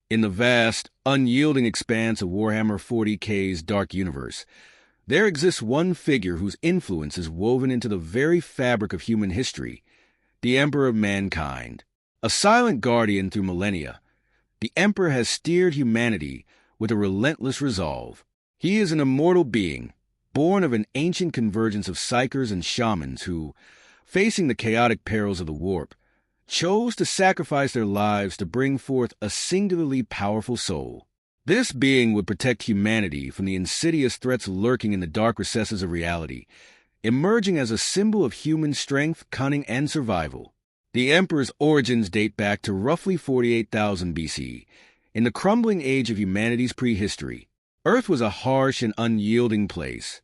In the vast, unyielding expanse of Warhammer 40k's dark universe, there exists one figure whose influence is woven into the very fabric of human history, the Emperor of Mankind. A silent guardian through millennia, the Emperor has steered humanity with a relentless resolve. He is an immortal being, born of an ancient convergence of psychers and shamans who, facing the chaotic perils of the warp, chose to sacrifice their lives to bring forth a singularly powerful soul. This being would protect humanity from the insidious threats lurking in the dark recesses of reality, emerging as a symbol of human strength, cunning, and survival. The Emperor's origins date back to roughly 48,000 BC, in the crumbling age of humanity's prehistory. Earth was a harsh and unyielding place,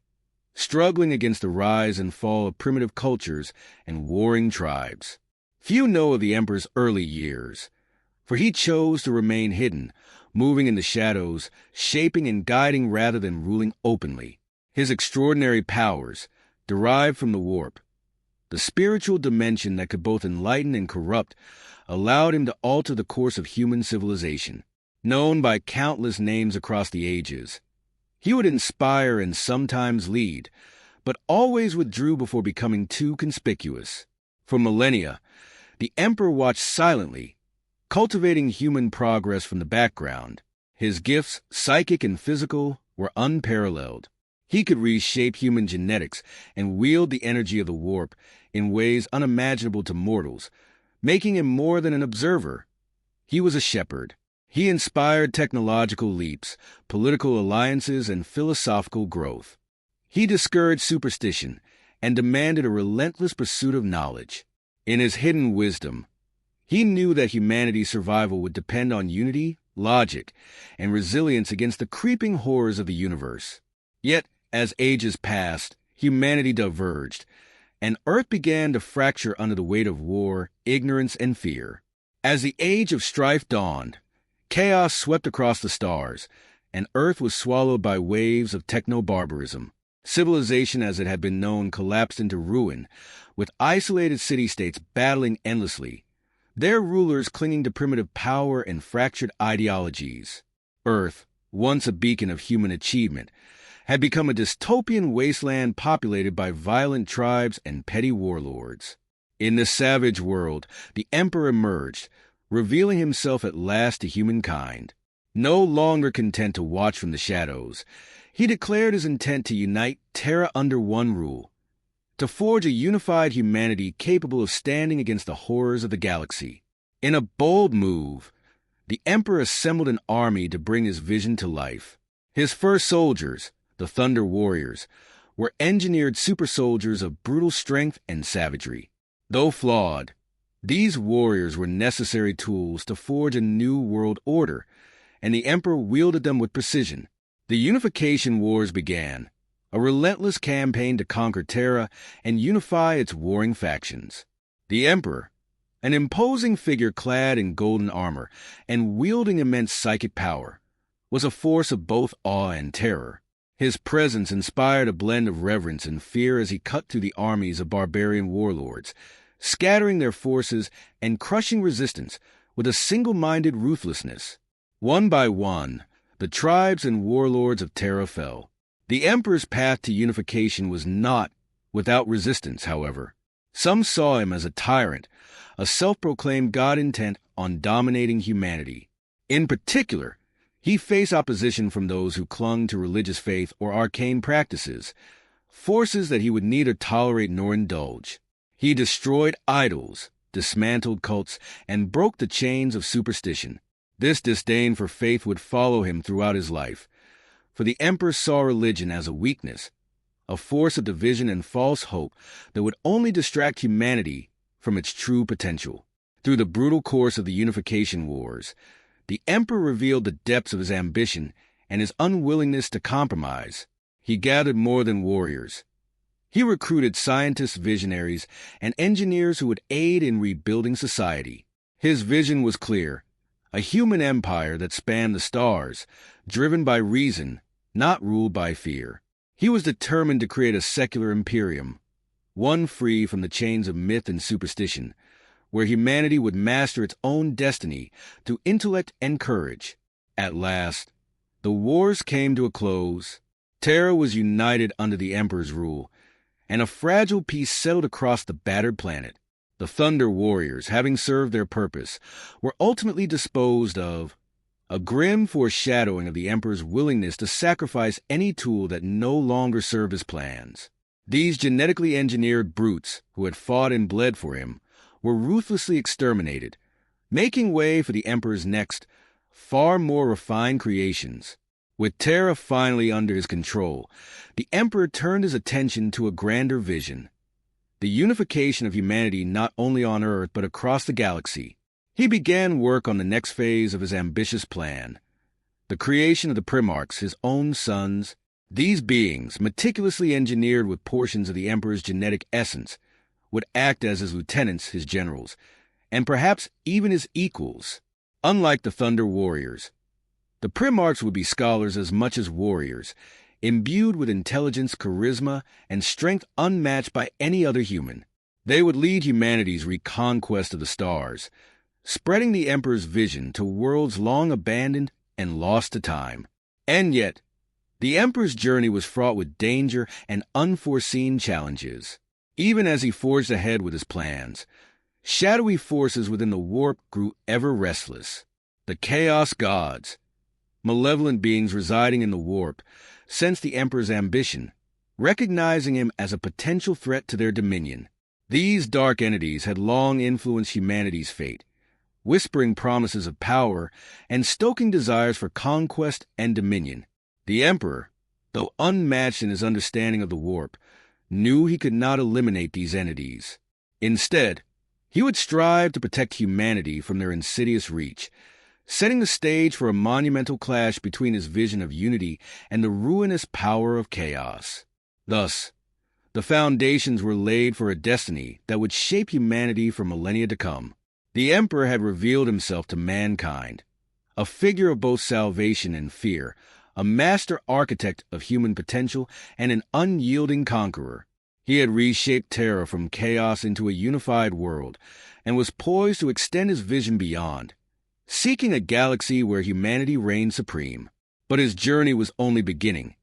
struggling against the rise and fall of primitive cultures and warring tribes. Few know of the Emperor's early years, for he chose to remain hidden, moving in the shadows, shaping and guiding rather than ruling openly. His extraordinary powers, derived from the warp, the spiritual dimension that could both enlighten and corrupt, allowed him to alter the course of human civilization. Known by countless names across the ages, he would inspire and sometimes lead, but always withdrew before becoming too conspicuous. For millennia, the Emperor watched silently, cultivating human progress from the background. His gifts, psychic and physical, were unparalleled. He could reshape human genetics and wield the energy of the warp in ways unimaginable to mortals, making him more than an observer. He was a shepherd. He inspired technological leaps, political alliances, and philosophical growth. He discouraged superstition and demanded a relentless pursuit of knowledge. In his hidden wisdom, he knew that humanity's survival would depend on unity, logic, and resilience against the creeping horrors of the universe. Yet, as ages passed, humanity diverged, and Earth began to fracture under the weight of war, ignorance, and fear. As the age of strife dawned, chaos swept across the stars, and Earth was swallowed by waves of techno-barbarism. Civilization as it had been known collapsed into ruin, with isolated city-states battling endlessly, their rulers clinging to primitive power and fractured ideologies. Earth, once a beacon of human achievement, had become a dystopian wasteland populated by violent tribes and petty warlords. In this savage world, the Emperor emerged, revealing himself at last to humankind. No longer content to watch from the shadows, he declared his intent to unite Terra under one rule, to forge a unified humanity capable of standing against the horrors of the galaxy. In a bold move, the Emperor assembled an army to bring his vision to life. His first soldiers, the Thunder Warriors, were engineered super soldiers of brutal strength and savagery. Though flawed, these warriors were necessary tools to forge a new world order, and the Emperor wielded them with precision. The Unification Wars began, a relentless campaign to conquer Terra and unify its warring factions. The Emperor, an imposing figure clad in golden armor and wielding immense psychic power, was a force of both awe and terror. His presence inspired a blend of reverence and fear as he cut through the armies of barbarian warlords, scattering their forces and crushing resistance with a single-minded ruthlessness. One by one, the tribes and warlords of Terra fell. The Emperor's path to unification was not without resistance, however. Some saw him as a tyrant, a self-proclaimed god intent on dominating humanity. In particular, he faced opposition from those who clung to religious faith or arcane practices, forces that he would neither tolerate nor indulge. He destroyed idols, dismantled cults, and broke the chains of superstition. This disdain for faith would follow him throughout his life, for the Emperor saw religion as a weakness, a force of division and false hope that would only distract humanity from its true potential. Through the brutal course of the Unification Wars, the Emperor revealed the depths of his ambition and his unwillingness to compromise. He gathered more than warriors. He recruited scientists, visionaries, and engineers who would aid in rebuilding society. His vision was clear, a human empire that spanned the stars, driven by reason, not ruled by fear. He was determined to create a secular imperium, one free from the chains of myth and superstition, where humanity would master its own destiny through intellect and courage. At last, the wars came to a close. Terra was united under the Emperor's rule, and a fragile peace settled across the battered planet. The Thunder Warriors, having served their purpose, were ultimately disposed of, a grim foreshadowing of the Emperor's willingness to sacrifice any tool that no longer served his plans. These genetically engineered brutes, who had fought and bled for him, were ruthlessly exterminated, making way for the Emperor's next, far more refined creations. With Terra finally under his control, the Emperor turned his attention to a grander vision: the unification of humanity not only on Earth but across the galaxy. He began work on the next phase of his ambitious plan: the creation of the Primarchs, his own sons. These beings, meticulously engineered with portions of the Emperor's genetic essence, would act as his lieutenants, his generals, and perhaps even his equals. Unlike the Thunder Warriors, the Primarchs would be scholars as much as warriors, imbued with intelligence, charisma, and strength unmatched by any other human. They would lead humanity's reconquest of the stars, spreading the Emperor's vision to worlds long abandoned and lost to time. And yet, the Emperor's journey was fraught with danger and unforeseen challenges. Even as he forged ahead with his plans, shadowy forces within the warp grew ever restless. The Chaos Gods, malevolent beings residing in the warp, sensed the Emperor's ambition, recognizing him as a potential threat to their dominion. These dark entities had long influenced humanity's fate, whispering promises of power and stoking desires for conquest and dominion. The Emperor, though unmatched in his understanding of the warp, knew he could not eliminate these entities. Instead, he would strive to protect humanity from their insidious reach, setting the stage for a monumental clash between his vision of unity and the ruinous power of chaos. Thus, the foundations were laid for a destiny that would shape humanity for millennia to come. The Emperor had revealed himself to mankind, a figure of both salvation and fear, a master architect of human potential and an unyielding conqueror. He had reshaped Terra from chaos into a unified world, and was poised to extend his vision beyond, seeking a galaxy where humanity reigned supreme. But his journey was only beginning,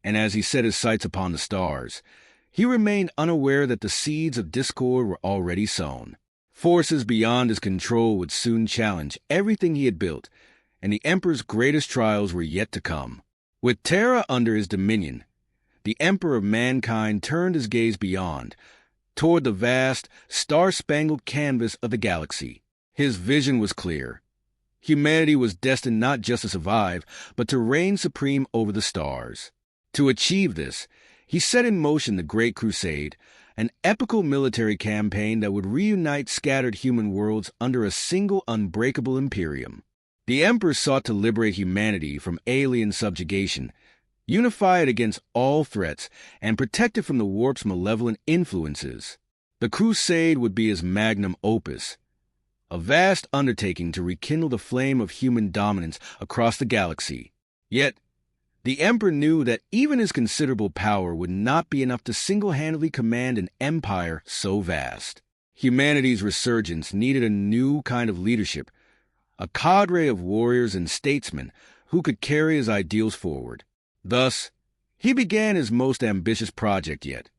and as he set his sights upon the stars, he remained unaware that the seeds of discord were already sown. Forces beyond his control would soon challenge everything he had built, and the Emperor's greatest trials were yet to come. With Terra under his dominion, the Emperor of mankind turned his gaze beyond, toward the vast, star-spangled canvas of the galaxy. His vision was clear. Humanity was destined not just to survive, but to reign supreme over the stars. To achieve this, he set in motion the Great Crusade, an epical military campaign that would reunite scattered human worlds under a single unbreakable imperium. The Emperor sought to liberate humanity from alien subjugation, unify it against all threats, and protect it from the warp's malevolent influences. The crusade would be his magnum opus, a vast undertaking to rekindle the flame of human dominance across the galaxy. Yet, the Emperor knew that even his considerable power would not be enough to single-handedly command an empire so vast. Humanity's resurgence needed a new kind of leadership, a cadre of warriors and statesmen who could carry his ideals forward. Thus, he began his most ambitious project yet,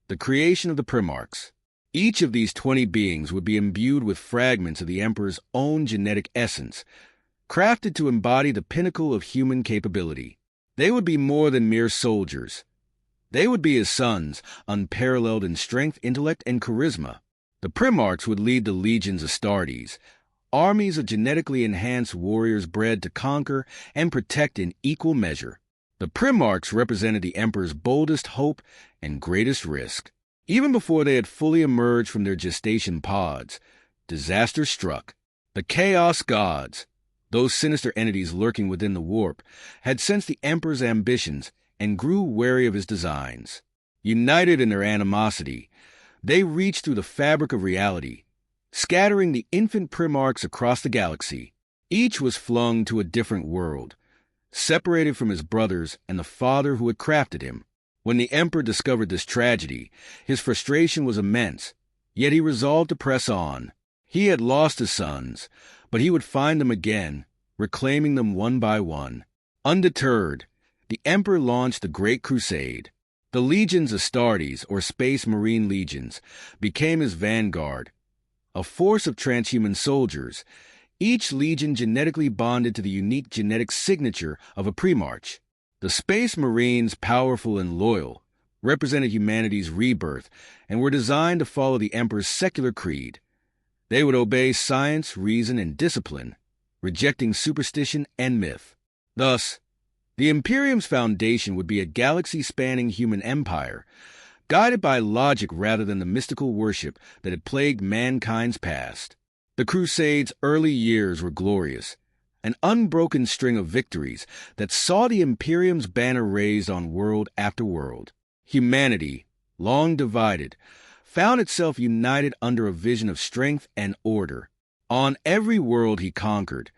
the creation of the Primarchs. Each of these 20 beings would be imbued with fragments of the Emperor's own genetic essence, crafted to embody the pinnacle of human capability. They would be more than mere soldiers. They would be his sons, unparalleled in strength, intellect, and charisma. The Primarchs would lead the legions of Astartes, armies of genetically enhanced warriors bred to conquer and protect in equal measure. The Primarchs represented the Emperor's boldest hope and greatest risk. Even before they had fully emerged from their gestation pods, disaster struck. The Chaos Gods, those sinister entities lurking within the warp, had sensed the Emperor's ambitions and grew wary of his designs. United in their animosity, they reached through the fabric of reality, scattering the infant Primarchs across the galaxy. Each was flung to a different world, separated from his brothers and the father who had crafted him. When the Emperor discovered this tragedy, his frustration was immense, yet he resolved to press on. He had lost his sons, but he would find them again, reclaiming them one by one. Undeterred, the Emperor launched the Great Crusade. The Legions Astartes, or Space Marine Legions, became his vanguard, a force of transhuman soldiers, each legion genetically bonded to the unique genetic signature of a Primarch. The Space Marines, powerful and loyal, represented humanity's rebirth and were designed to follow the Emperor's secular creed. They would obey science, reason, and discipline, rejecting superstition and myth. Thus, the Imperium's foundation would be a galaxy-spanning human empire, guided by logic rather than the mystical worship that had plagued mankind's past. The Crusade's early years were glorious, an unbroken string of victories that saw the Imperium's banner raised on world after world. Humanity, long divided, found itself united under a vision of strength and order. On every world he conquered,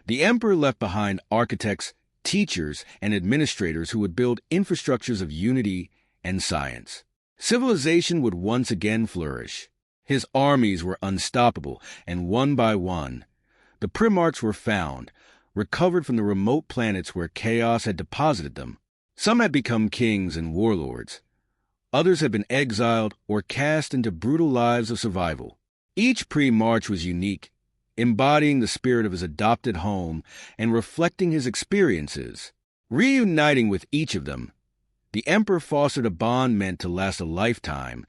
the Emperor left behind architects, teachers, and administrators who would build infrastructures of unity and science. Civilization would once again flourish. His armies were unstoppable, and one by one, the Primarchs were found, recovered from the remote planets where chaos had deposited them. Some had become kings and warlords. Others had been exiled or cast into brutal lives of survival. Each Primarch was unique, embodying the spirit of his adopted home and reflecting his experiences. Reuniting with each of them, the Emperor fostered a bond meant to last a lifetime,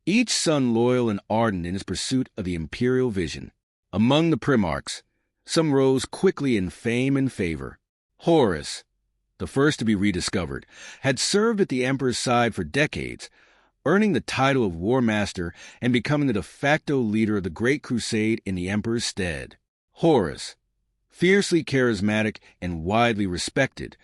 each son loyal and ardent in his pursuit of the imperial vision. Among the Primarchs, some rose quickly in fame and favor. Horus, the first to be rediscovered, had served at the Emperor's side for decades, earning the title of War Master and becoming the de facto leader of the Great Crusade in the Emperor's stead. Horus, fiercely charismatic and widely respected,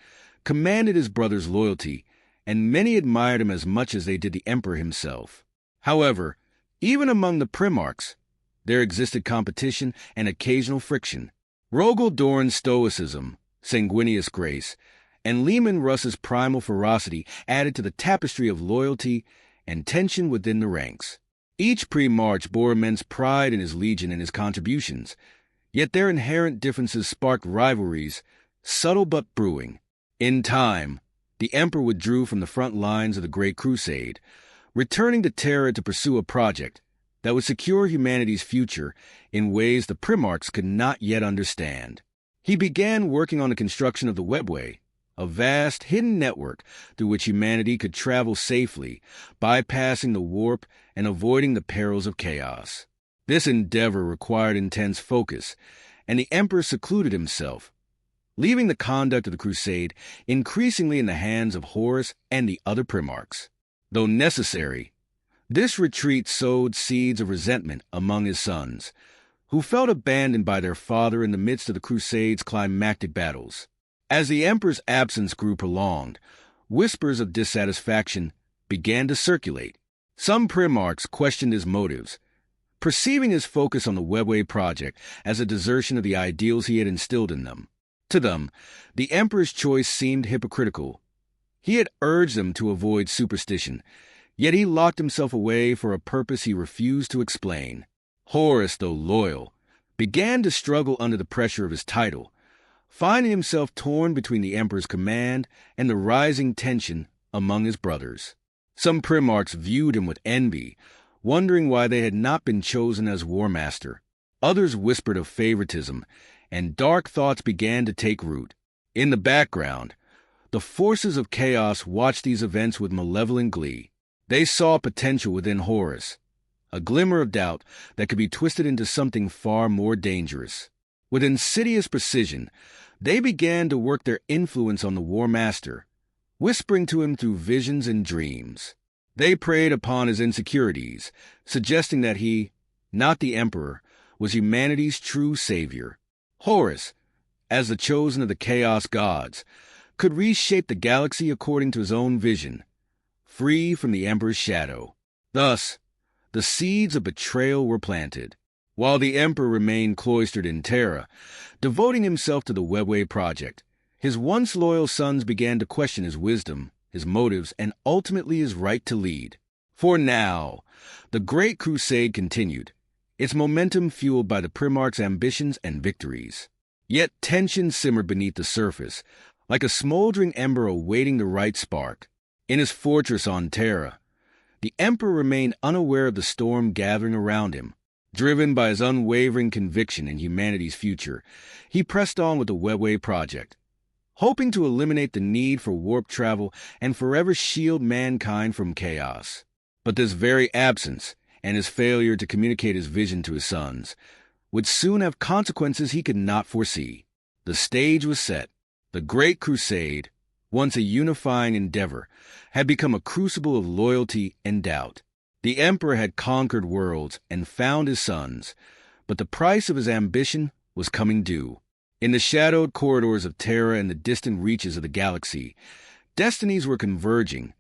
commanded his brother's loyalty, and many admired him as much as they did the Emperor himself. However, even among the Primarchs, there existed competition and occasional friction. Rogel Dorn's stoicism, sanguineous grace, and Leman Russ's primal ferocity added to the tapestry of loyalty and tension within the ranks. Each Primarch bore immense pride in his legion and his contributions, yet their inherent differences sparked rivalries, subtle but brewing. In time, the Emperor withdrew from the front lines of the Great Crusade, returning to Terra to pursue a project that would secure humanity's future in ways the Primarchs could not yet understand. He began working on the construction of the Webway, a vast, hidden network through which humanity could travel safely, bypassing the warp and avoiding the perils of chaos. This endeavor required intense focus, and the Emperor secluded himself, leaving the conduct of the crusade increasingly in the hands of Horus and the other Primarchs. Though necessary, this retreat sowed seeds of resentment among his sons, who felt abandoned by their father in the midst of the Crusade's climactic battles. As the Emperor's absence grew prolonged, whispers of dissatisfaction began to circulate. Some Primarchs questioned his motives, perceiving his focus on the Webway project as a desertion of the ideals he had instilled in them. To them, the Emperor's choice seemed hypocritical. He had urged them to avoid superstition, yet he locked himself away for a purpose he refused to explain. Horus, though loyal, began to struggle under the pressure of his title, finding himself torn between the Emperor's command and the rising tension among his brothers. Some Primarchs viewed him with envy, wondering why they had not been chosen as War Master. Others whispered of favoritism, and dark thoughts began to take root. In the background, the forces of chaos watched these events with malevolent glee. They saw potential within Horus, a glimmer of doubt that could be twisted into something far more dangerous. With insidious precision, they began to work their influence on the War Master, whispering to him through visions and dreams. They preyed upon his insecurities, suggesting that he, not the Emperor, was humanity's true savior. Horus, as the chosen of the Chaos Gods, could reshape the galaxy according to his own vision, free from the Emperor's shadow. Thus, the seeds of betrayal were planted. While the Emperor remained cloistered in Terra, devoting himself to the Webway project, his once loyal sons began to question his wisdom, his motives, and ultimately his right to lead. For now, the Great Crusade continued, its momentum fueled by the Primarch's ambitions and victories. Yet tension simmered beneath the surface, like a smoldering ember awaiting the right spark. In his fortress on Terra, the Emperor remained unaware of the storm gathering around him. Driven by his unwavering conviction in humanity's future, he pressed on with the Webway project, hoping to eliminate the need for warp travel and forever shield mankind from chaos. But this very absence, and his failure to communicate his vision to his sons, would soon have consequences he could not foresee. The stage was set. The Great Crusade, once a unifying endeavor, had become a crucible of loyalty and doubt. The Emperor had conquered worlds and found his sons, but the price of his ambition was coming due. In the shadowed corridors of Terra and the distant reaches of the galaxy, destinies were converging,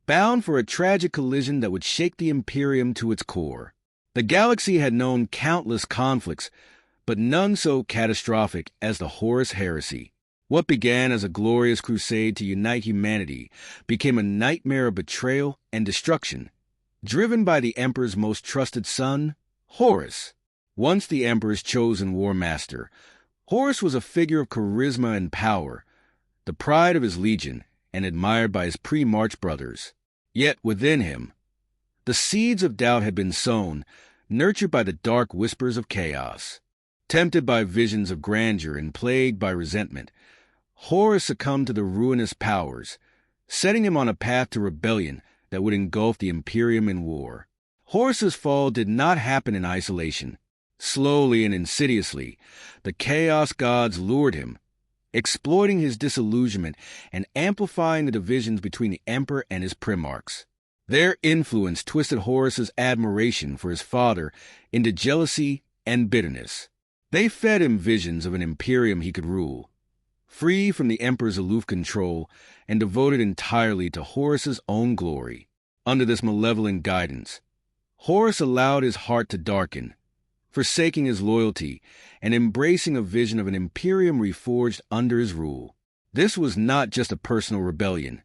bound for a tragic collision that would shake the Imperium to its core. The galaxy had known countless conflicts, but none so catastrophic as the Horus Heresy. What began as a glorious crusade to unite humanity became a nightmare of betrayal and destruction, driven by the Emperor's most trusted son, Horus. Once the Emperor's chosen war master, Horus was a figure of charisma and power, the pride of his legion, and admired by his pre-March brothers. Yet within him, the seeds of doubt had been sown, nurtured by the dark whispers of chaos. Tempted by visions of grandeur and plagued by resentment, Horus succumbed to the ruinous powers, setting him on a path to rebellion that would engulf the Imperium in war. Horus's fall did not happen in isolation. Slowly and insidiously, the Chaos Gods lured him, exploiting his disillusionment and amplifying the divisions between the Emperor and his Primarchs. Their influence twisted Horus's admiration for his father into jealousy and bitterness. They fed him visions of an Imperium he could rule, free from the Emperor's aloof control and devoted entirely to Horus's own glory. Under this malevolent guidance, Horus allowed his heart to darken, forsaking his loyalty and embracing a vision of an Imperium reforged under his rule. This was not just a personal rebellion.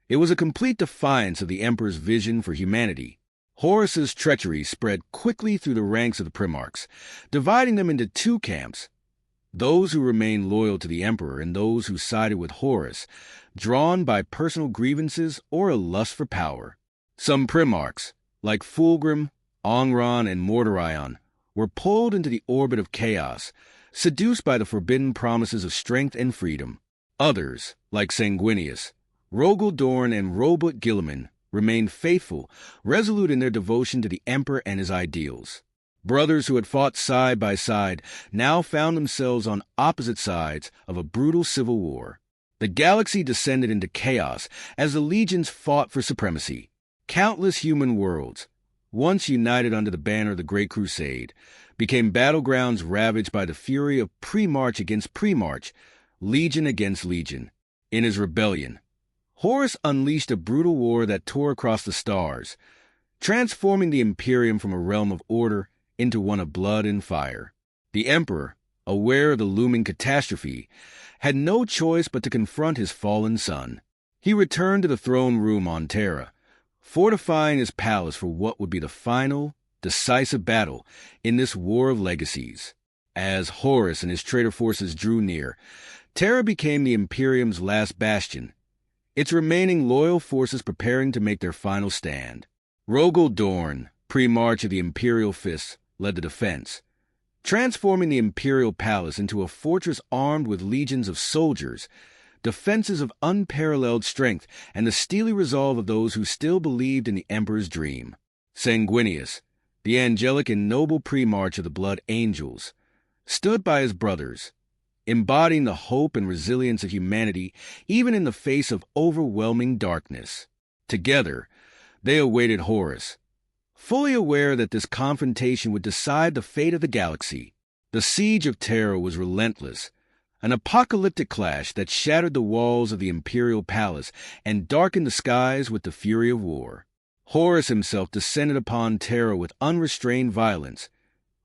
It was a complete defiance of the Emperor's vision for humanity. Horus's treachery spread quickly through the ranks of the Primarchs, dividing them into two camps: those who remained loyal to the Emperor and those who sided with Horus, drawn by personal grievances or a lust for power. Some Primarchs, like Fulgrim, Ongron, and Mordorion, were pulled into the orbit of chaos, seduced by the forbidden promises of strength and freedom. Others, like Sanguinius, Rogel Dorn, and Robert Gilliman, remained faithful, resolute in their devotion to the Emperor and his ideals. Brothers who had fought side by side now found themselves on opposite sides of a brutal civil war. The galaxy descended into chaos as the legions fought for supremacy. Countless human worlds, once united under the banner of the Great Crusade, became battlegrounds ravaged by the fury of pre-March against pre-March, legion against legion. In his rebellion, Horus unleashed a brutal war that tore across the stars, transforming the Imperium from a realm of order into one of blood and fire. The Emperor, aware of the looming catastrophe, had no choice but to confront his fallen son. He returned to the throne room on Terra, fortifying his palace for what would be the final, decisive battle in this war of legacies. As Horus and his traitor forces drew near, Terra became the Imperium's last bastion, its remaining loyal forces preparing to make their final stand. Rogel Dorn, pre-March of the Imperial Fists, led the defense, transforming the Imperial Palace into a fortress armed with legions of soldiers, defenses of unparalleled strength, and the steely resolve of those who still believed in the Emperor's dream. Sanguinius, the angelic and noble pre-March of the Blood Angels, stood by his brothers, embodying the hope and resilience of humanity even in the face of overwhelming darkness. Together, they awaited Horus, fully aware that this confrontation would decide the fate of the galaxy. The siege of Terra was relentless, an apocalyptic clash that shattered the walls of the Imperial Palace and darkened the skies with the fury of war. Horus himself descended upon Terra with unrestrained violence,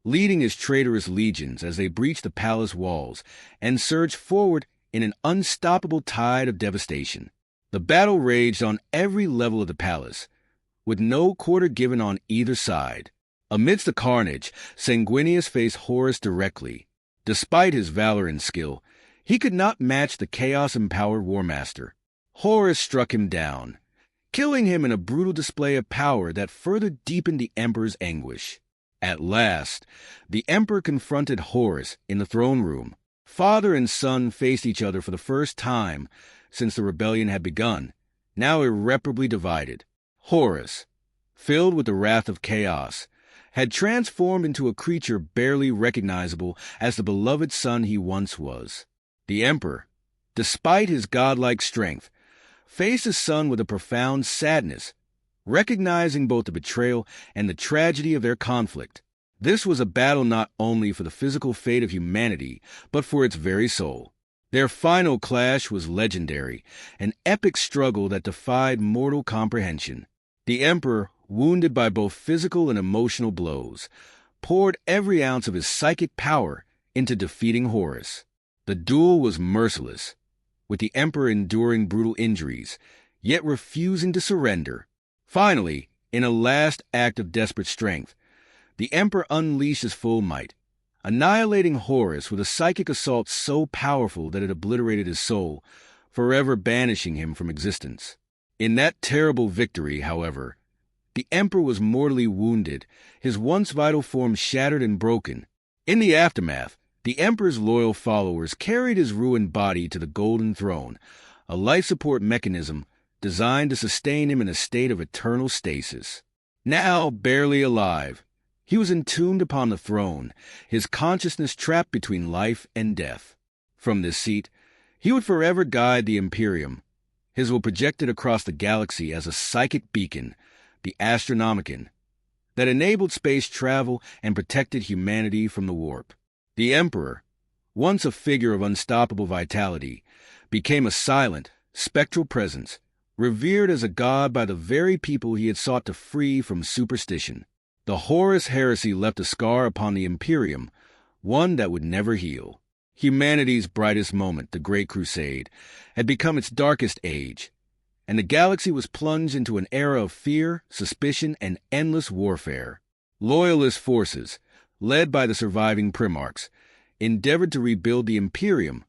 leading his traitorous legions as they breached the palace walls and surged forward in an unstoppable tide of devastation. The battle raged on every level of the palace, with no quarter given on either side. Amidst the carnage, Sanguinius faced Horus directly. Despite his valor and skill, he could not match the chaos-empowered War Master. Horus struck him down, killing him in a brutal display of power that further deepened the Emperor's anguish. At last, the Emperor confronted Horus in the throne room. Father and son faced each other for the first time since the rebellion had begun, now irreparably divided. Horus, filled with the wrath of chaos, had transformed into a creature barely recognizable as the beloved son he once was. The Emperor, despite his godlike strength, faced his son with a profound sadness, recognizing both the betrayal and the tragedy of their conflict. This was a battle not only for the physical fate of humanity, but for its very soul. Their final clash was legendary, an epic struggle that defied mortal comprehension. The Emperor, wounded by both physical and emotional blows, poured every ounce of his psychic power into defeating Horus. The duel was merciless, with the Emperor enduring brutal injuries, yet refusing to surrender. Finally, in a last act of desperate strength, the Emperor unleashed his full might, annihilating Horus with a psychic assault so powerful that it obliterated his soul, forever banishing him from existence. In that terrible victory, however, the Emperor was mortally wounded, his once vital form shattered and broken. In the aftermath, the Emperor's loyal followers carried his ruined body to the Golden Throne, a life support mechanism designed to sustain him in a state of eternal stasis. Now barely alive, he was entombed upon the throne, his consciousness trapped between life and death. From this seat, he would forever guide the Imperium, his will projected across the galaxy as a psychic beacon, the Astronomicon, that enabled space travel and protected humanity from the warp. The Emperor, once a figure of unstoppable vitality, became a silent, spectral presence, revered as a god by the very people he had sought to free from superstition. The Horus heresy left a scar upon the Imperium, one that would never heal. Humanity's brightest moment, the Great Crusade, had become its darkest age, and the galaxy was plunged into an era of fear, suspicion, and endless warfare. Loyalist forces, led by the surviving Primarchs, endeavored to rebuild the Imperium,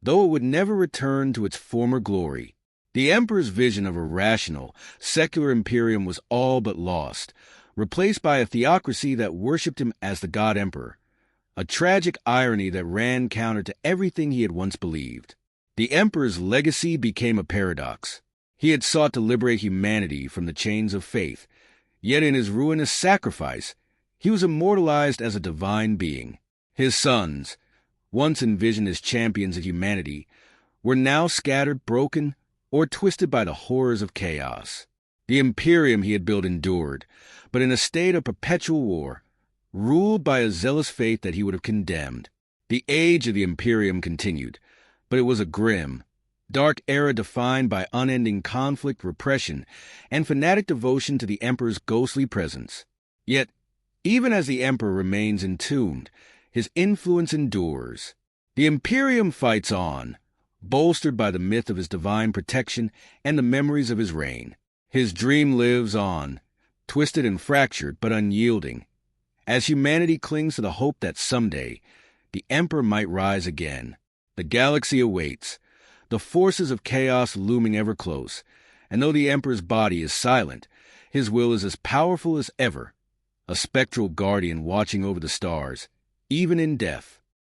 though it would never return to its former glory. The Emperor's vision of a rational, secular Imperium was all but lost, replaced by a theocracy that worshipped him as the God Emperor, a tragic irony that ran counter to everything he had once believed. The Emperor's legacy became a paradox. He had sought to liberate humanity from the chains of faith, yet in his ruinous sacrifice, he was immortalized as a divine being. His sons, once envisioned as champions of humanity, were now scattered, broken, or twisted by the horrors of chaos. The Imperium he had built endured, but in a state of perpetual war, ruled by a zealous faith that he would have condemned. The age of the Imperium continued, but it was a grim, dark era defined by unending conflict, repression, and fanatic devotion to the Emperor's ghostly presence. Yet, even as the Emperor remains entombed, his influence endures. The Imperium fights on, bolstered by the myth of his divine protection and the memories of his reign. His dream lives on, twisted and fractured but unyielding, as humanity clings to the hope that someday the Emperor might rise again. The galaxy awaits, the forces of chaos looming ever close, and though the Emperor's body is silent, his will is as powerful as ever, a spectral guardian watching over the stars, even in death.